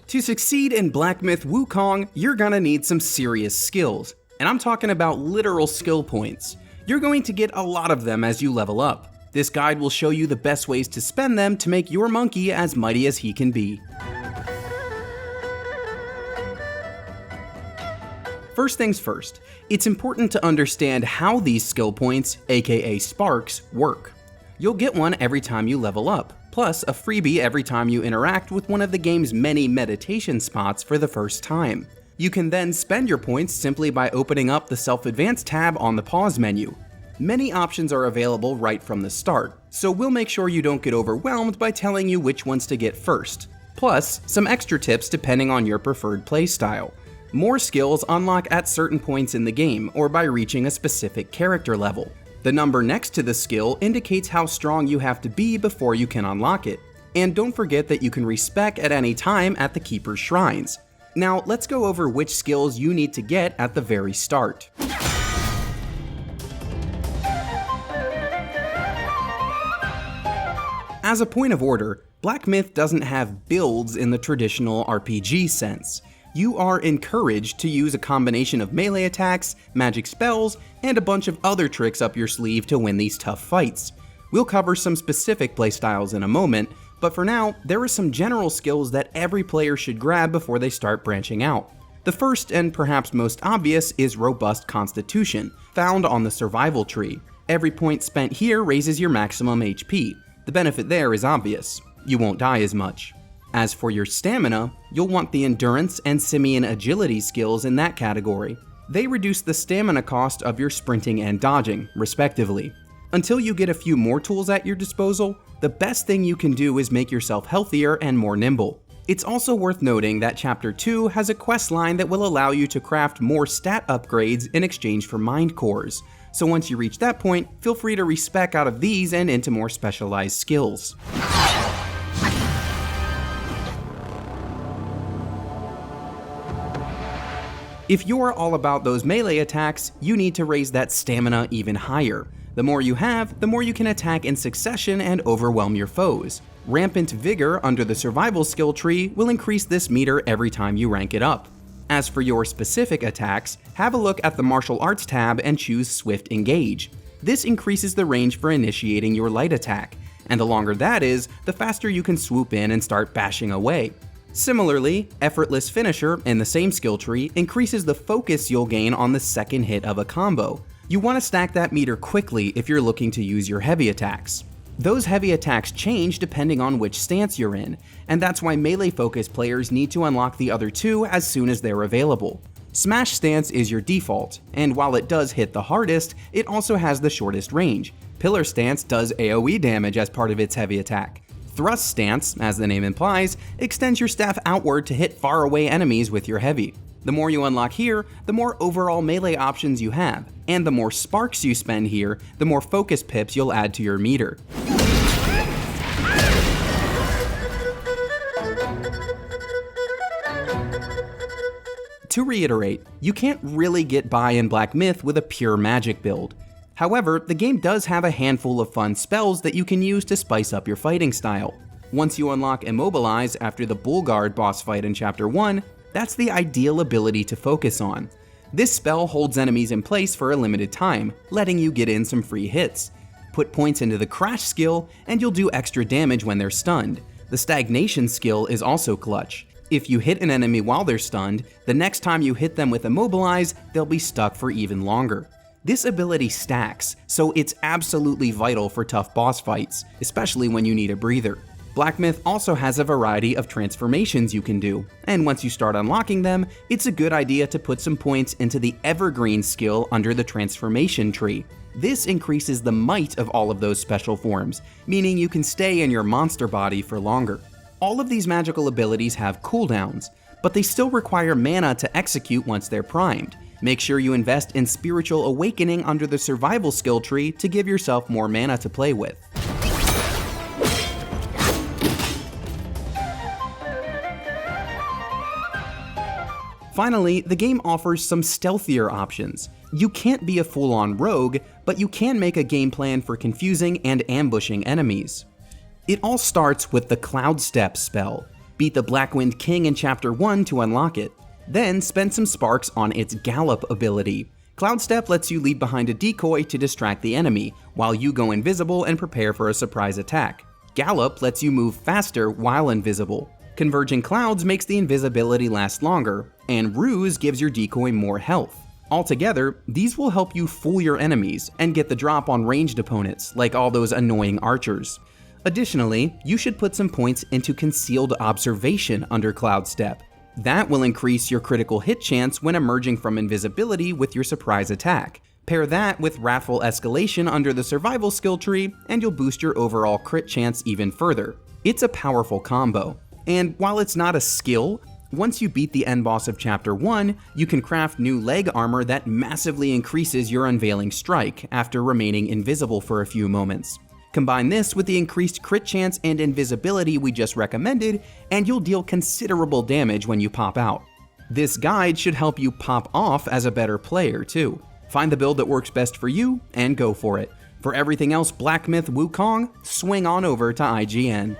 To succeed in Black Myth Wukong, you're gonna need some serious skills. And I'm talking about literal skill points. You're going to get a lot of them as you level up. This guide will show you the best ways to spend them to make your monkey as mighty as he can be. First things first, it's important to understand how these skill points, aka sparks, work. You'll get one every time you level up, plus a freebie every time you interact with one of the game's many meditation spots for the first time. You can then spend your points simply by opening up the Self-Advance tab on the pause menu. Many options are available right from the start, so we'll make sure you don't get overwhelmed by telling you which ones to get first. Plus, some extra tips depending on your preferred playstyle. More skills unlock at certain points in the game or by reaching a specific character level. The number next to the skill indicates how strong you have to be before you can unlock it. And don't forget that you can respec at any time at the Keeper's Shrines. Now let's go over which skills you need to get at the very start. As a point of order, Black Myth doesn't have builds in the traditional RPG sense. You are encouraged to use a combination of melee attacks, magic spells, and a bunch of other tricks up your sleeve to win these tough fights. We'll cover some specific playstyles in a moment, but for now, there are some general skills that every player should grab before they start branching out. The first and perhaps most obvious is Robust Constitution, found on the survival tree. Every point spent here raises your maximum HP. The benefit there is obvious. You won't die as much. As for your stamina, you'll want the endurance and simian agility skills in that category. They reduce the stamina cost of your sprinting and dodging, respectively. Until you get a few more tools at your disposal, the best thing you can do is make yourself healthier and more nimble. It's also worth noting that Chapter 2 has a quest line that will allow you to craft more stat upgrades in exchange for mind cores. So once you reach that point, feel free to respec out of these and into more specialized skills. If you're all about those melee attacks, you need to raise that stamina even higher. The more you have, the more you can attack in succession and overwhelm your foes. Rampant Vigor under the survival skill tree will increase this meter every time you rank it up. As for your specific attacks, have a look at the Martial Arts tab and choose Swift Engage. This increases the range for initiating your light attack, and the longer that is, the faster you can swoop in and start bashing away. Similarly, Effortless Finisher in the same skill tree increases the focus you'll gain on the second hit of a combo. You want to stack that meter quickly if you're looking to use your heavy attacks. Those heavy attacks change depending on which stance you're in, and that's why melee-focused players need to unlock the other two as soon as they're available. Smash Stance is your default, and while it does hit the hardest, it also has the shortest range. Pillar Stance does AoE damage as part of its heavy attack. Thrust Stance, as the name implies, extends your staff outward to hit faraway enemies with your heavy. The more you unlock here, the more overall melee options you have, and the more sparks you spend here, the more focus pips you'll add to your meter. To reiterate, you can't really get by in Black Myth with a pure magic build. However, the game does have a handful of fun spells that you can use to spice up your fighting style. Once you unlock Immobilize after the Bullguard boss fight in Chapter 1, that's the ideal ability to focus on. This spell holds enemies in place for a limited time, letting you get in some free hits. Put points into the Crash skill, and you'll do extra damage when they're stunned. The Stagnation skill is also clutch. If you hit an enemy while they're stunned, the next time you hit them with Immobilize, they'll be stuck for even longer. This ability stacks, so it's absolutely vital for tough boss fights, especially when you need a breather. Black Myth also has a variety of transformations you can do, and once you start unlocking them, it's a good idea to put some points into the Evergreen skill under the transformation tree. This increases the might of all of those special forms, meaning you can stay in your monster body for longer. All of these magical abilities have cooldowns, but they still require mana to execute once they're primed. Make sure you invest in Spiritual Awakening under the survival skill tree to give yourself more mana to play with. Finally, the game offers some stealthier options. You can't be a full-on rogue, but you can make a game plan for confusing and ambushing enemies. It all starts with the Cloud Step spell. Beat the Blackwind King in Chapter 1 to unlock it. Then spend some sparks on its Gallop ability. Cloud Step lets you leave behind a decoy to distract the enemy, while you go invisible and prepare for a surprise attack. Gallop lets you move faster while invisible. Converging Clouds makes the invisibility last longer, and Ruse gives your decoy more health. Altogether, these will help you fool your enemies and get the drop on ranged opponents, like all those annoying archers. Additionally, you should put some points into Concealed Observation under Cloud Step. That will increase your critical hit chance when emerging from invisibility with your surprise attack. Pair that with Wrathful Escalation under the Survival skill tree, and you'll boost your overall crit chance even further. It's a powerful combo, and while it's not a skill, once you beat the end boss of Chapter 1, you can craft new leg armor that massively increases your Unveiling Strike after remaining invisible for a few moments. Combine this with the increased crit chance and invisibility we just recommended, and you'll deal considerable damage when you pop out. This guide should help you pop off as a better player too. Find the build that works best for you and go for it. For everything else Black Myth Wukong, swing on over to IGN.